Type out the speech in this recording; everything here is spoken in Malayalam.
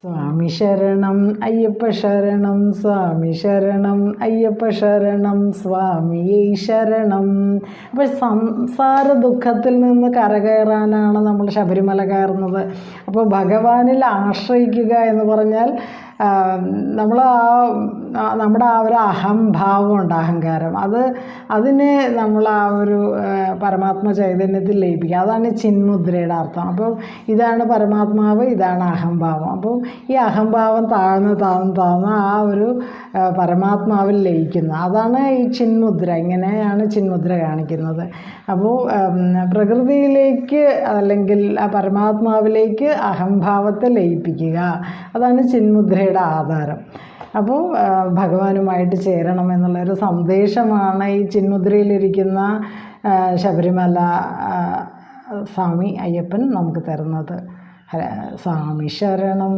സ്വാമി ശരണം അയ്യപ്പ ശരണം സ്വാമി ശരണം അയ്യപ്പ ശരണം സ്വാമിയേ ശരണം. അപ്പോൾ സംസാര ദുഃഖത്തിൽ നിന്ന് കരകയറാനാണ് നമ്മൾ ശബരിമല കയറുന്നത്. അപ്പോൾ ഭഗവാനിൽ ആശ്രയിക്കുക എന്ന് പറഞ്ഞാൽ നമ്മൾ നമ്മുടെ ആ ഒരു അഹംഭാവമുണ്ട്, അഹങ്കാരം, അതിനെ നമ്മൾ ആ ഒരു പരമാത്മ ചൈതന്യത്തിൽ ലയിപ്പിക്കുക. അതാണ് ചിന്മുദ്രയുടെ അർത്ഥം. അപ്പോൾ ഇതാണ് പരമാത്മാവ്, ഇതാണ് അഹംഭാവം. അപ്പോൾ ഈ അഹംഭാവം താഴ്ന്ന് ആ ഒരു പരമാത്മാവിൽ ലയിക്കുന്ന അതാണ് ഈ ചിന്മുദ്ര. ഇങ്ങനെയാണ് ചിന്മുദ്ര കാണിക്കുന്നത്. അപ്പോൾ പ്രകൃതിയിലേക്ക് അല്ലെങ്കിൽ ആ പരമാത്മാവിലേക്ക് അഹംഭാവത്തെ ലയിപ്പിക്കുക, അതാണ് ചിന്മുദ്രയുടെ ആധാരം. അപ്പോൾ ഭഗവാനുമായിട്ട് ചേരണം എന്നുള്ളൊരു സന്ദേശമാണ് ഈ ചിന്മുദ്രയിലിരിക്കുന്ന ശബരിമല സ്വാമി അയ്യപ്പൻ നമുക്ക് തരുന്നത്. സ്വാമി ശരണം.